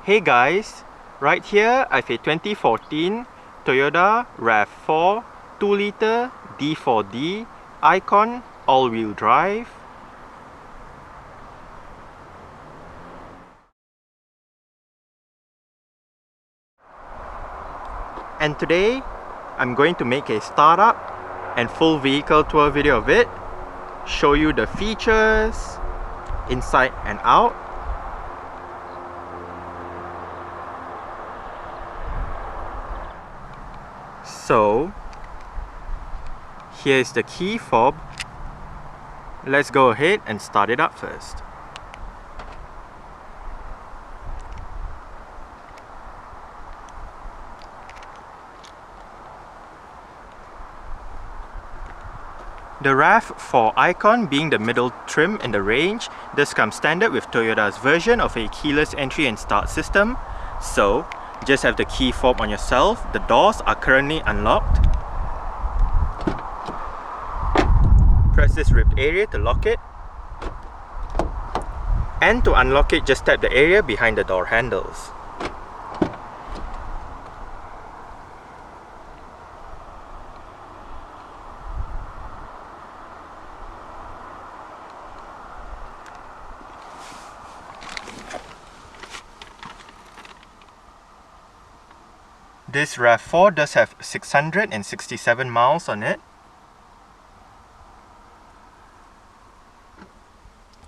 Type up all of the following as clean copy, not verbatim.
Hey guys, right here I have a 2014 Toyota RAV4 2-liter D-4D Icon all-wheel drive. And today I'm going to make a startup and full vehicle tour video of it, show you the features inside and out. So here is the key fob. Let's go ahead and start it up first. The RAV4 Icon, being the middle trim in the range, does come standard with Toyota's version of a keyless entry and start system. So just have the key fob on yourself. The doors are currently unlocked. Press this ribbed area to lock it. And to unlock it, just tap the area behind the door handles. This RAV4 does have 667 miles on it.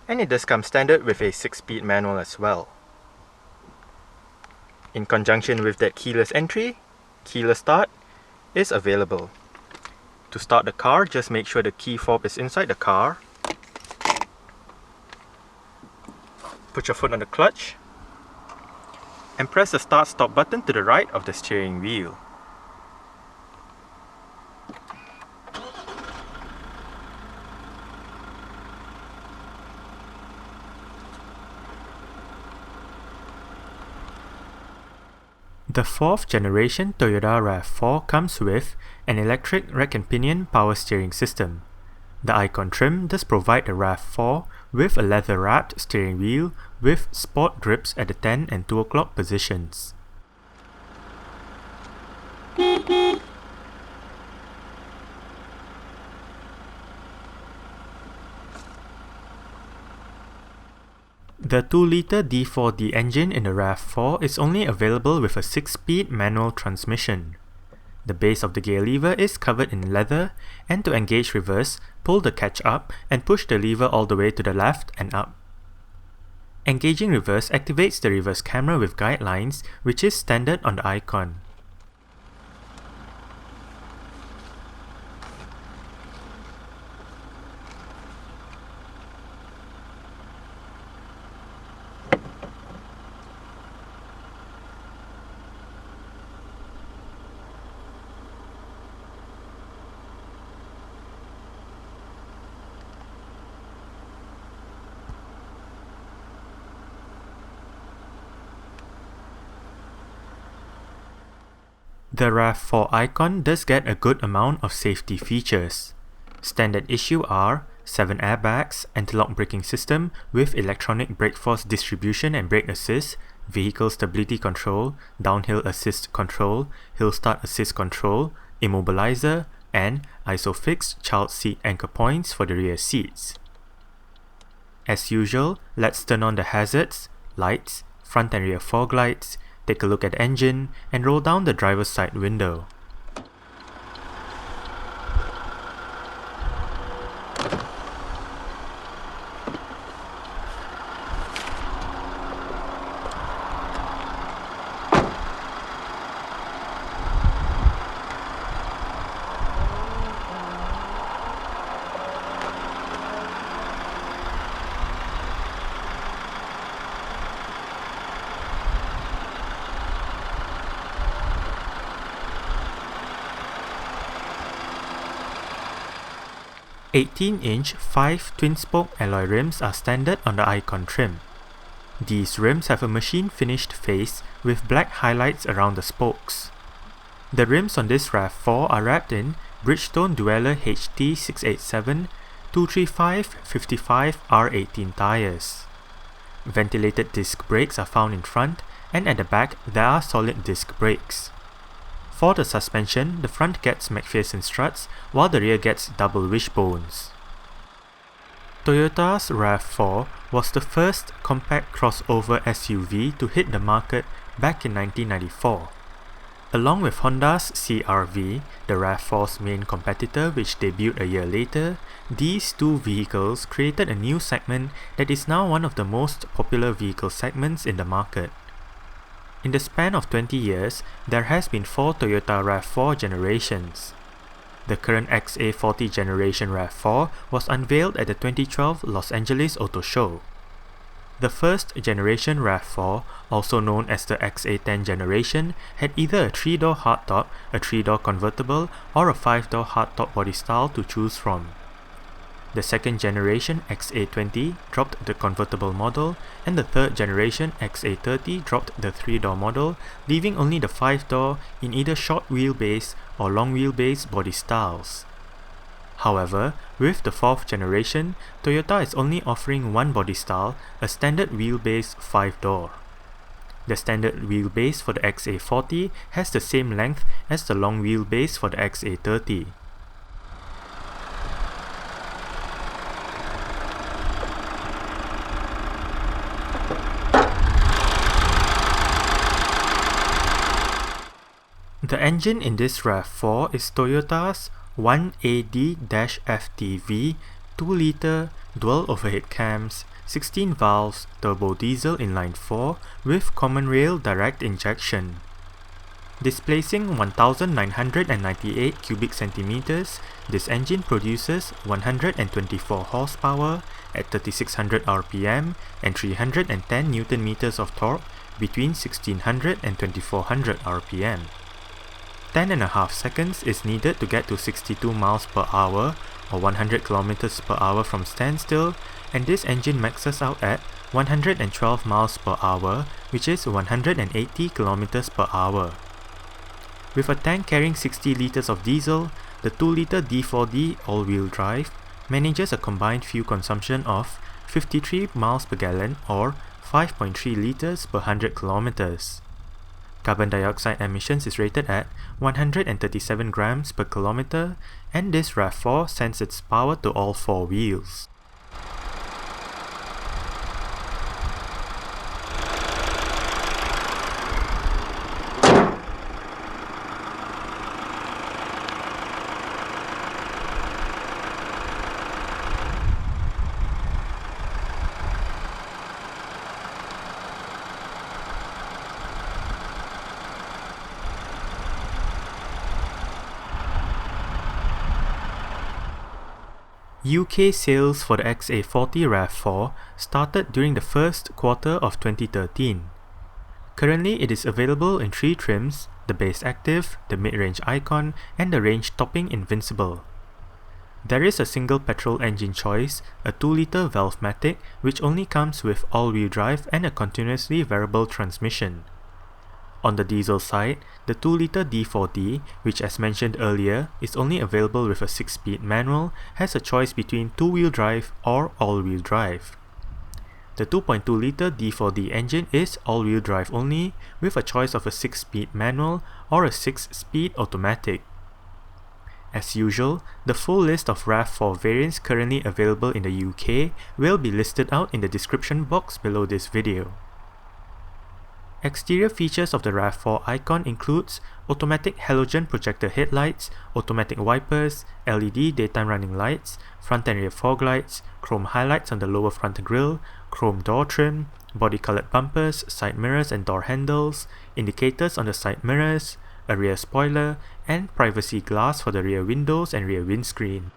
And it does come standard with a 6-speed manual as well. In conjunction with that keyless entry, keyless start is available. To start the car, just make sure the key fob is inside the car. Put your foot on the clutch and press the start-stop button to the right of the steering wheel. The 4th generation Toyota RAV4 comes with an electric rack and pinion power steering system. The Icon trim does provide the RAV4 with a leather-wrapped steering wheel with sport grips at the 10 and 2 o'clock positions. The 2-liter D-4D engine in the RAV4 is only available with a 6-speed manual transmission. The base of the gear lever is covered in leather, and to engage reverse, pull the catch up and push the lever all the way to the left and up. Engaging reverse activates the reverse camera with guidelines, which is standard on the Icon. The RAV4 Icon does get a good amount of safety features. Standard issue are 7 airbags, anti-lock braking system with electronic brake force distribution and brake assist, vehicle stability control, downhill assist control, hill start assist control, immobilizer, and ISOFIX child seat anchor points for the rear seats. As usual, let's turn on the hazards, lights, front and rear fog lights, take a look at the engine, and roll down the driver's side window. "18-inch 5 twin-spoke alloy rims are standard on the Icon trim. These rims have a machine-finished face with black highlights around the spokes. The rims on this RAV4 are wrapped in Bridgestone Dweller HT 687 235/55 R18 tires. Ventilated disc brakes are found in front and at the back there are solid disc brakes. For the suspension, the front gets McPherson struts while the rear gets double wishbones. Toyota's RAV4 was the first compact crossover SUV to hit the market back in 1994. Along with Honda's CR-V, the RAV4's main competitor which debuted a year later, these two vehicles created a new segment that is now one of the most popular vehicle segments in the market. In the span of 20 years, there has been 4 Toyota RAV4 generations. The current XA40 generation RAV4 was unveiled at the 2012 Los Angeles Auto Show. The first generation RAV4, also known as the XA10 generation, had either a 3-door hardtop, a 3-door convertible, or a 5-door hardtop body style to choose from. The second generation XA20 dropped the convertible model, and the third generation XA30 dropped the 3-door model, leaving only the 5-door in either short wheelbase or long wheelbase body styles. However, with the 4th generation, Toyota is only offering one body style, a standard wheelbase 5-door. The standard wheelbase for the XA40 has the same length as the long wheelbase for the XA30. The engine in this RAV4 is Toyota's 1AD-FTV 2-liter dual overhead cams, 16 valves turbo diesel inline 4 with common rail direct injection. Displacing 1,998 cubic centimeters, this engine produces 124 horsepower at 3600 rpm and 310 Nm of torque between 1600 and 2400 rpm. 10.5 seconds is needed to get to 62 miles per hour or 100 kilometers per hour from standstill, and this engine maxes out at 112 miles per hour, which is 180 kilometers per hour. With a tank carrying 60 liters of diesel, the 2-liter D-4D all-wheel drive manages a combined fuel consumption of 53 miles per gallon or 5.3 liters per 100 kilometers. Carbon dioxide emissions is rated at 137 grams per kilometer, and this RAV4 sends its power to all 4 wheels. UK sales for the XA40 RAV4 started during the first quarter of 2013. Currently, it is available in 3 trims: the base active, the mid-range Icon, and the range-topping Invincible. There is a single petrol engine choice, a 2-liter Valvematic, which only comes with all-wheel drive and a continuously variable transmission. On the diesel side, the 2-liter D-4D, which as mentioned earlier is only available with a 6-speed manual, has a choice between 2-wheel drive or all-wheel drive. The 2.2-liter D-4D engine is all-wheel drive only, with a choice of a 6-speed manual or a 6-speed automatic. As usual, the full list of RAV4 variants currently available in the UK will be listed out in the description box below this video. Exterior features of the RAV4 Icon includes automatic halogen projector headlights, automatic wipers, LED daytime running lights, front and rear fog lights, chrome highlights on the lower front grille, chrome door trim, body-colored bumpers, side mirrors and door handles, indicators on the side mirrors, a rear spoiler, and privacy glass for the rear windows and rear windscreen.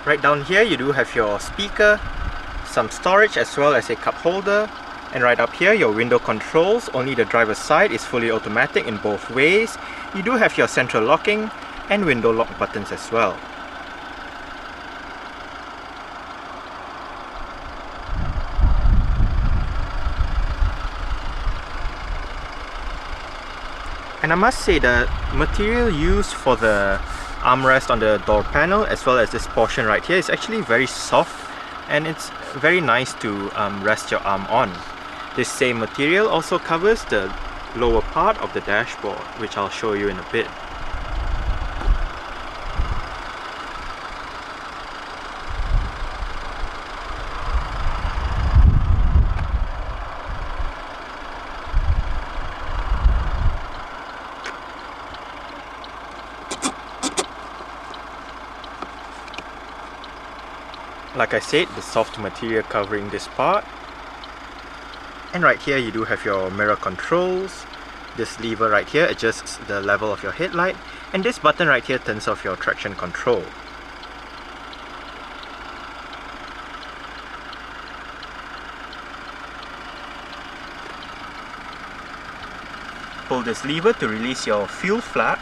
Right down here you do have your speaker, some storage as well as a cup holder. And right up here, your window controls. Only the driver's side is fully automatic in both ways. You do have your central locking and window lock buttons as well. And I must say that material used for the armrest on the door panel as well as this portion right here is actually very soft, and it's very nice to rest your arm on. This same material also covers the lower part of the dashboard, which I'll show you in a bit. Like I said, the soft material covering this part. And right here you do have your mirror controls. This lever right here adjusts the level of your headlight, and this button right here turns off your traction control. Pull this lever to release your fuel flap.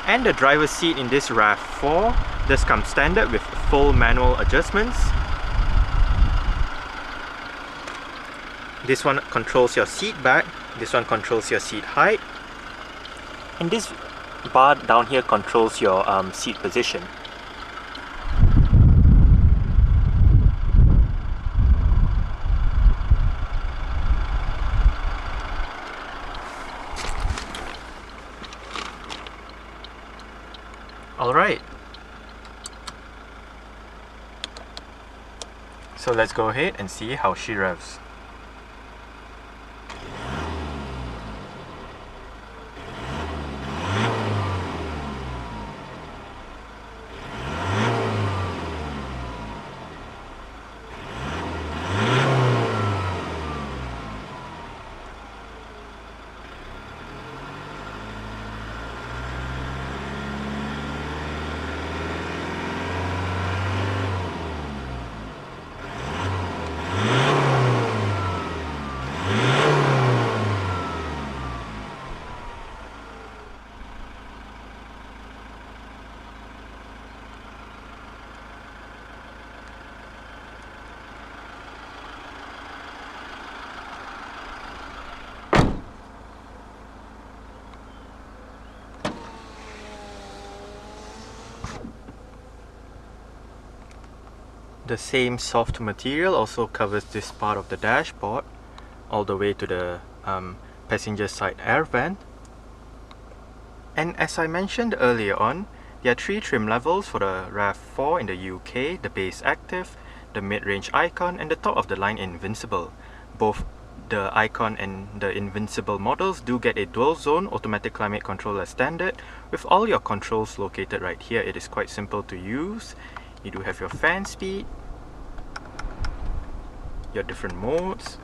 And the driver's seat in this RAV4 does come standard with full manual adjustments. This one controls your seat back, this one controls your seat height, and this bar down here controls your seat position. Alright, so let's go ahead and see how she revs. The same soft material also covers this part of the dashboard all the way to the passenger side air vent. And as I mentioned earlier on, there are 3 trim levels for the RAV4 in the UK: the base active, the mid-range Icon, and the top of the line Invincible. Both the Icon and the Invincible models do get a dual zone automatic climate control as standard, with all your controls located right here. It is quite simple to use. You do have your fan speed, your different modes,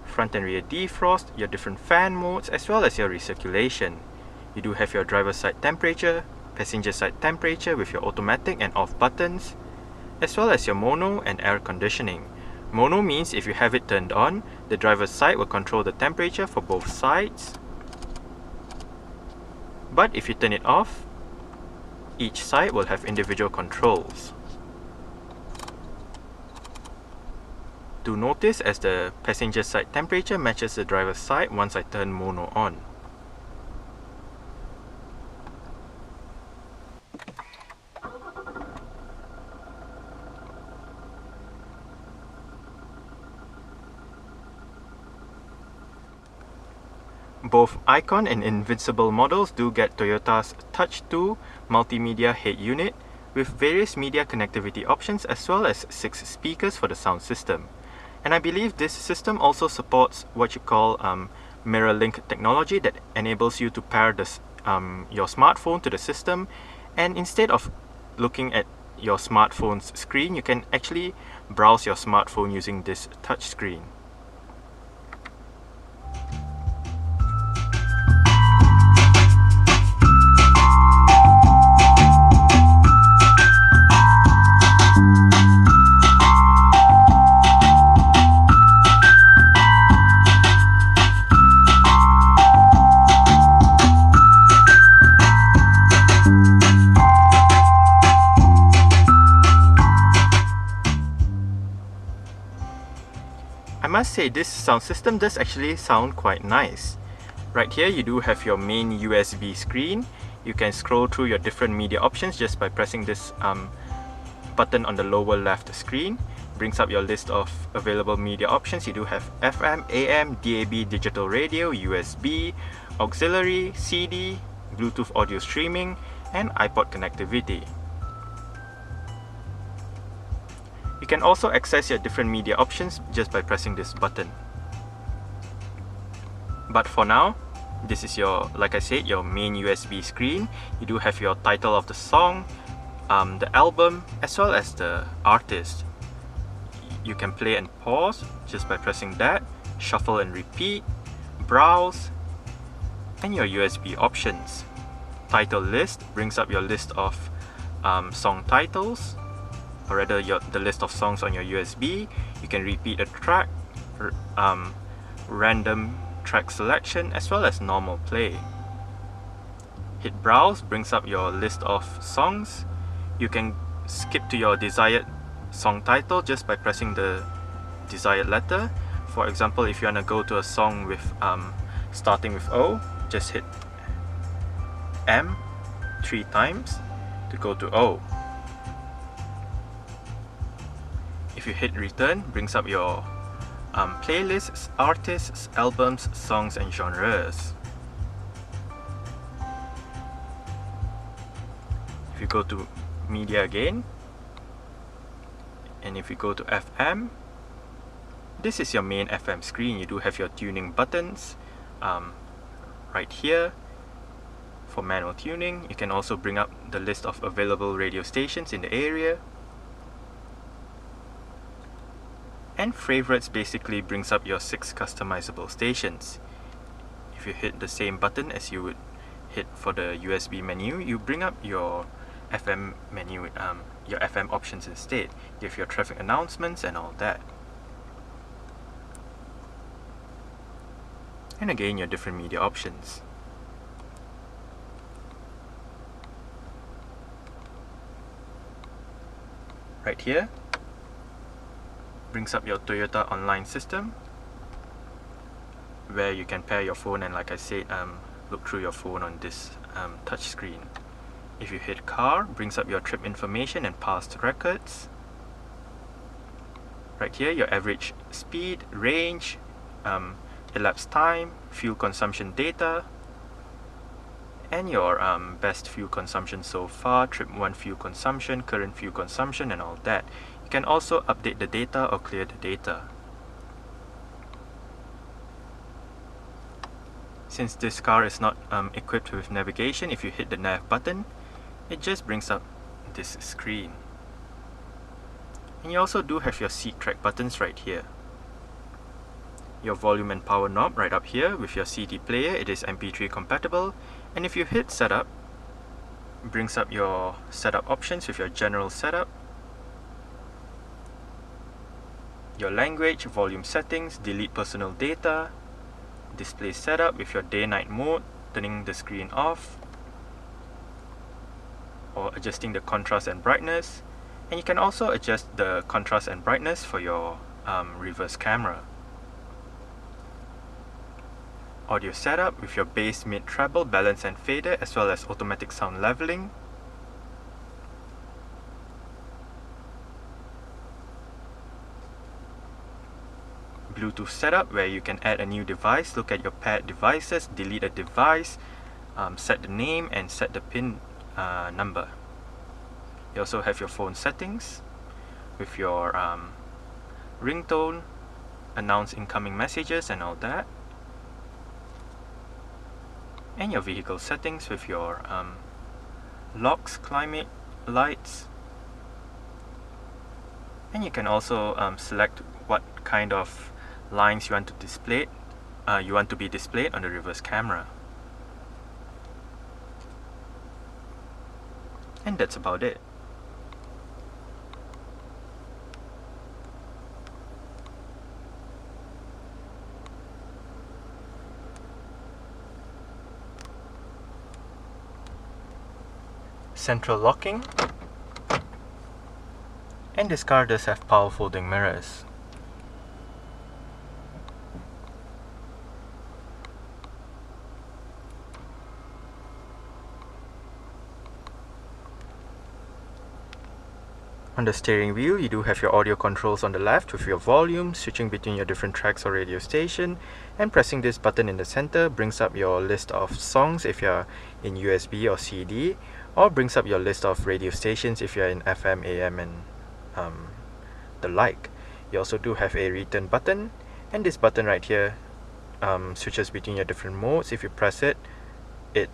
front and rear defrost, your different fan modes, as well as your recirculation. You do have your driver's side temperature, passenger side temperature with your automatic and off buttons, as well as your mono and air conditioning. Mono means if you have it turned on, the driver's side will control the temperature for both sides. But if you turn it off, each side will have individual controls. Do notice as the passenger side temperature matches the driver's side once I turn mono on. Both Icon and Invincible models do get Toyota's Touch 2 multimedia head unit with various media connectivity options as well as 6 speakers for the sound system. And I believe this system also supports what you call mirror link technology that enables you to pair this, your smartphone to the system, and instead of looking at your smartphone's screen, you can actually browse your smartphone using this touch screen. must say this sound system does actually sound quite nice. Right here you do have your main USB screen. You can scroll through your different media options just by pressing this button on the lower left screen. Brings up your list of available media options. You do have FM, AM, DAB digital radio, USB, auxiliary, CD, Bluetooth audio streaming, and iPod connectivity. You can also access your different media options just by pressing this button. But for now, this is your, like I said, your main USB screen. You do have your title of the song, the album, as well as the artist. You can play and pause just by pressing that, shuffle and repeat, browse, and your USB options. Title list brings up your list of song titles, or rather the list of songs on your USB. You can repeat a track, random track selection, as well as normal play. Hit browse brings up your list of songs. You can skip to your desired song title just by pressing the desired letter. For example, if you want to go to a song with starting with O, just hit M 3 times to go to O. If you hit return, brings up your playlists, artists, albums, songs, and genres. If you go to media again, and if you go to FM, this is your main FM screen. You do have your tuning buttons right here for manual tuning. You can also bring up the list of available radio stations in the area. And favorites basically brings up your 6 customizable stations. If you hit the same button as you would hit for the USB menu, you bring up your FM menu, your FM options instead. You have your traffic announcements and all that. And again, your different media options. Right here, brings up your Toyota online system, where you can pair your phone and, like I said, look through your phone on this touch screen. If you hit car, brings up your trip information and past records. Right here, your average speed, range, elapsed time, fuel consumption data, and your best fuel consumption so far, trip 1 fuel consumption, current fuel consumption, and all that. You can also update the data or clear the data. Since this car is not equipped with navigation, if you hit the nav button, it just brings up this screen. And you also do have your seat track buttons right here. Your volume and power knob right up here. With your CD player, it is MP3 compatible. And if you hit setup, it brings up your setup options with your general setup, your language, volume settings, delete personal data, display setup with your day-night mode, turning the screen off, or adjusting the contrast and brightness. And you can also adjust the contrast and brightness for your reverse camera. Audio setup with your bass, mid, treble, balance and fader, as well as automatic sound leveling. Bluetooth setup, where you can add a new device, look at your paired devices, delete a device, set the name and set the pin number. You also have your phone settings with your ringtone, announce incoming messages and all that, and your vehicle settings with your locks, climate, lights, and you can also select what kind of lines you want to display. You want to be displayed on the reverse camera. And that's about it. Central locking, and this car does have power folding mirrors. On the steering wheel, you do have your audio controls on the left with your volume, switching between your different tracks or radio station, and pressing this button in the center brings up your list of songs if you're in USB or CD, or brings up your list of radio stations if you're in FM, AM, and the like. You also do have a return button, and this button right here switches between your different modes. If you press it, it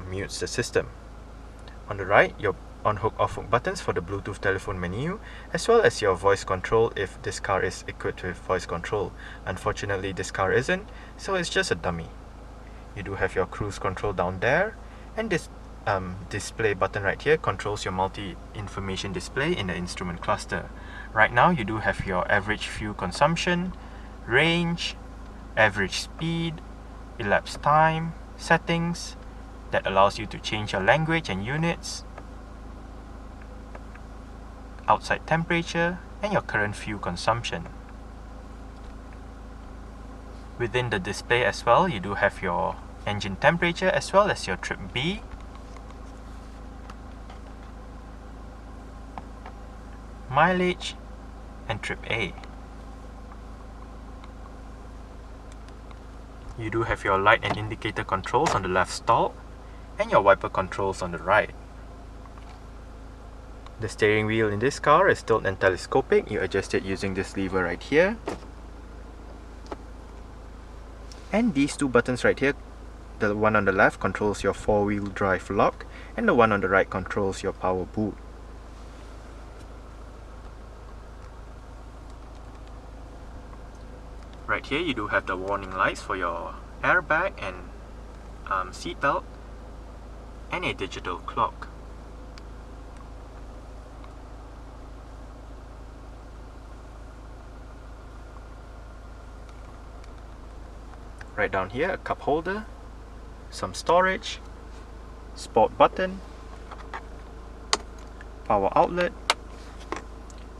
mutes the system. On the right, your on-hook, off-hook buttons for the Bluetooth telephone menu, as well as your voice control if this car is equipped with voice control. Unfortunately, this car isn't, so it's just a dummy. You do have your cruise control down there, and this display button right here controls your multi-information display in the instrument cluster. Right now, you do have your average fuel consumption, range, average speed, elapsed time, settings that allows you to change your language and units, outside temperature, and your current fuel consumption. Within the display as well, you do have your engine temperature as well as your trip B, mileage, and trip A. You do have your light and indicator controls on the left stalk, and your wiper controls on the right. The steering wheel in this car is tilt and telescopic. You adjust it using this lever right here. And these two buttons right here, the one on the left controls your four-wheel drive lock, and the one on the right controls your power boot. Right here you do have the warning lights for your airbag and seat belt, and a digital clock. Right down here, a cup holder, some storage, sport button, power outlet,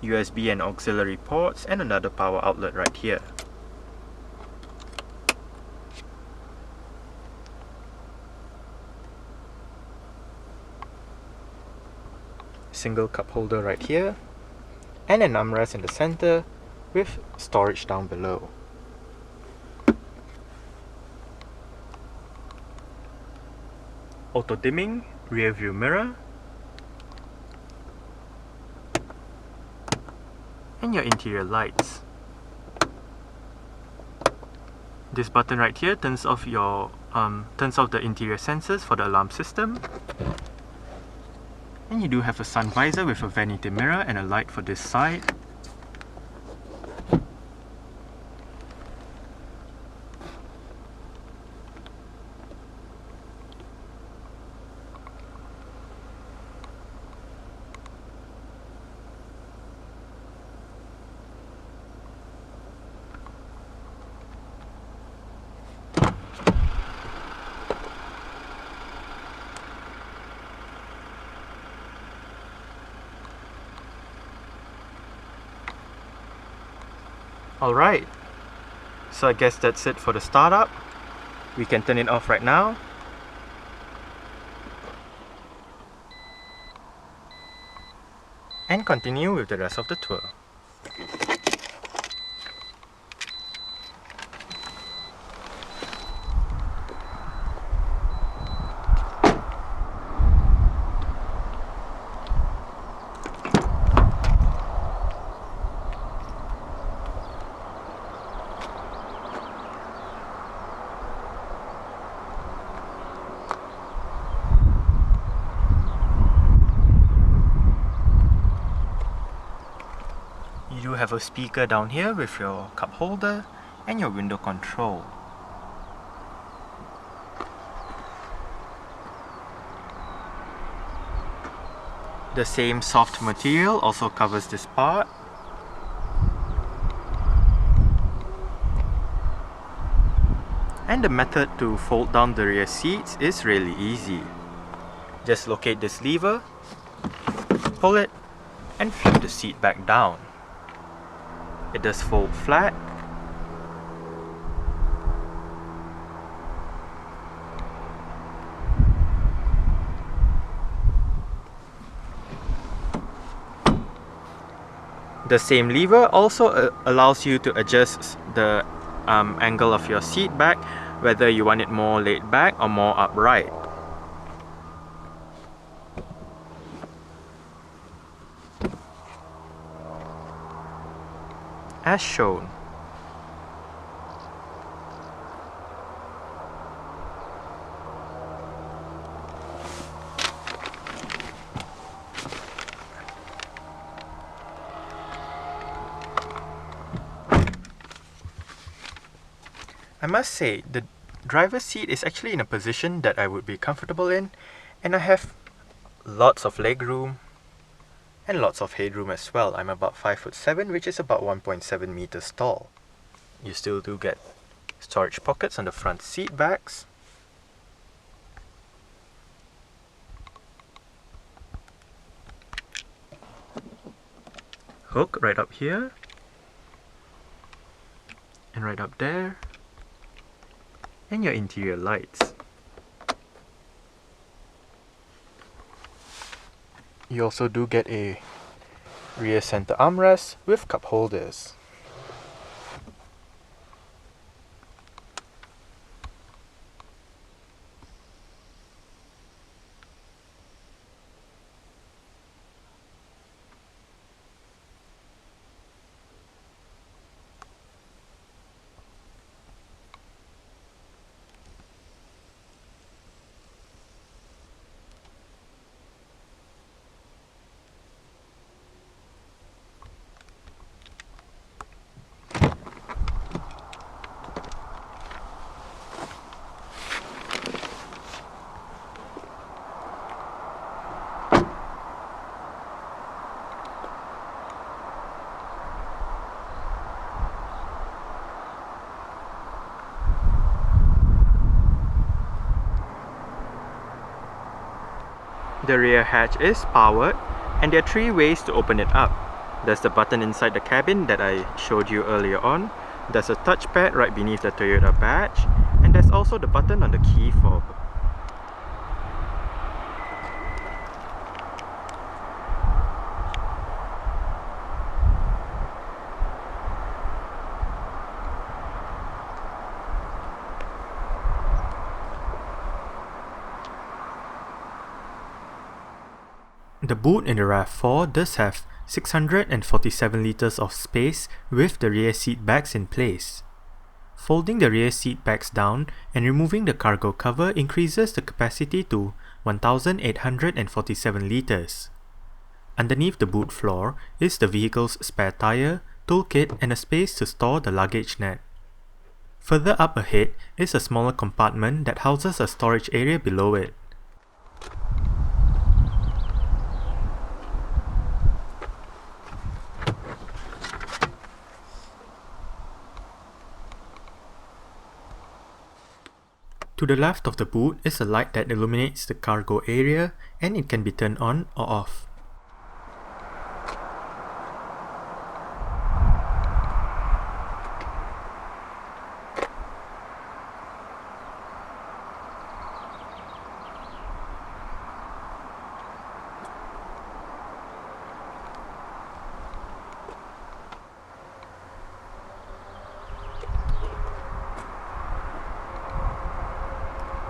USB and auxiliary ports, and another power outlet right here. Single cup holder right here, and an armrest in the center with storage down below. Auto dimming, rear view mirror, and your interior lights. This button right here turns off the interior sensors for the alarm system. And you do have a sun visor with a vanity mirror and a light for this side. Alright, so I guess that's it for the startup. We can turn it off right now. And continue with the rest of the tour. You have a speaker down here with your cup holder and your window control. The same soft material also covers this part. And the method to fold down the rear seats is really easy. Just locate this lever, pull it, and flip the seat back down. It does fold flat. The same lever also allows you to adjust the angle of your seat back, whether you want it more laid back or more upright. As shown. I must say, the driver's seat is actually in a position that I would be comfortable in, and I have lots of leg room and lots of headroom as well. I'm about 5'7", which is about 1.7 meters tall. You still do get storage pockets on the front seat backs. Hook right up here and right up there. And your interior lights. You also do get a rear center armrest with cup holders. The rear hatch is powered, and there are 3 ways to open it up. There's the button inside the cabin that I showed you earlier on. There's a touchpad right beneath the Toyota badge, and there's also the button on the key fob. The boot in the RAV4 does have 647 liters of space with the rear seat backs in place. Folding the rear seat backs down and removing the cargo cover increases the capacity to 1,847 liters. Underneath the boot floor is the vehicle's spare tire, toolkit, and a space to store the luggage net. Further up ahead is a smaller compartment that houses a storage area below it. To the left of the boot is a light that illuminates the cargo area, and it can be turned on or off.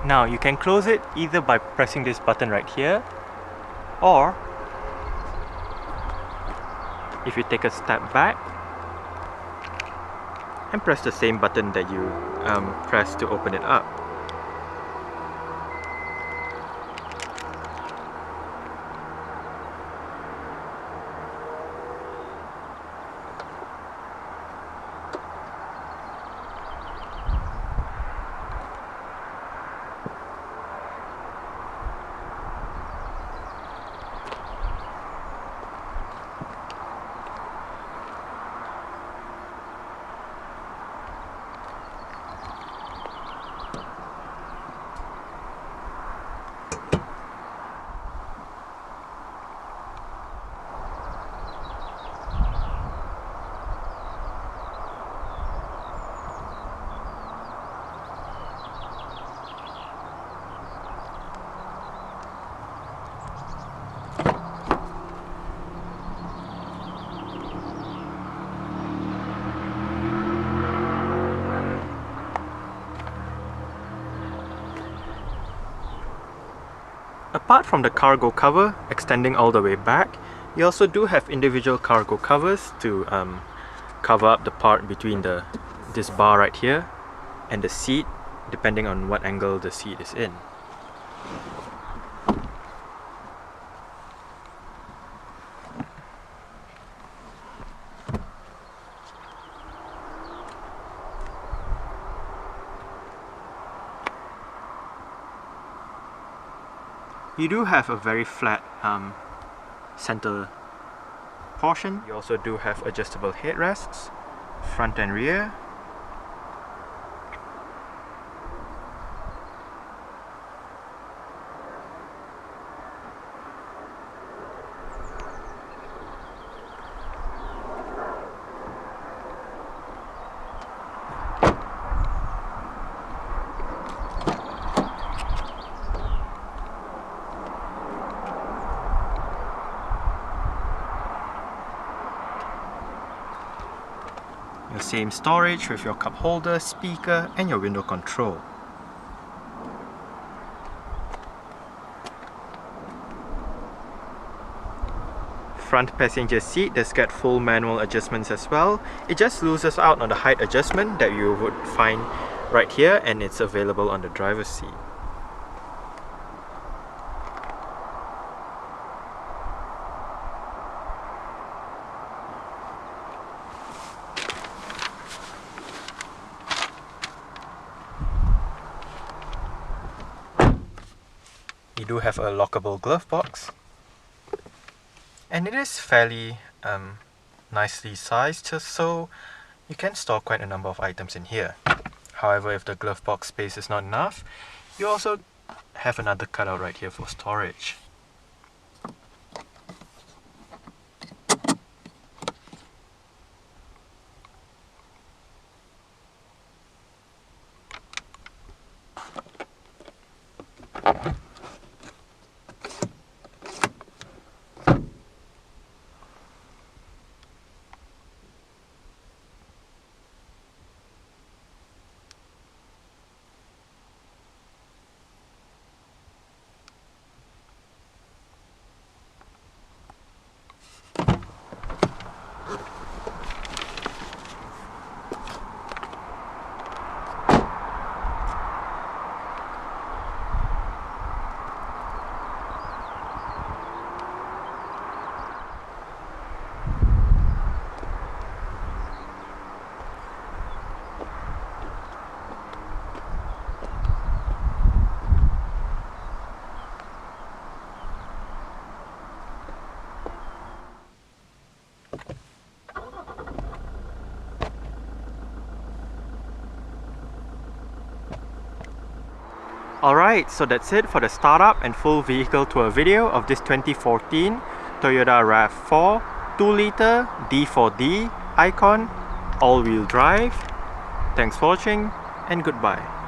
Now you can close it either by pressing this button right here, or if you take a step back and press the same button that you pressed to open it up. Apart from the cargo cover extending all the way back, you also do have individual cargo covers to cover up the part between this bar right here and the seat, depending on what angle the seat is in. You do have a very flat center portion. You also do have adjustable headrests, front and rear. Your same storage with your cup holder, speaker, and your window control. Front passenger seat does get full manual adjustments as well. It just loses out on the height adjustment that you would find right here, and it's available on the driver's seat. You do have a lockable glove box, and it is fairly nicely sized, so you can store quite a number of items in here. However, if the glove box space is not enough, you also have another cutout right here for storage. Alright, so that's it for the startup and full vehicle tour video of this 2014 Toyota RAV4 2-liter D-4D Icon all-wheel drive. Thanks for watching and goodbye.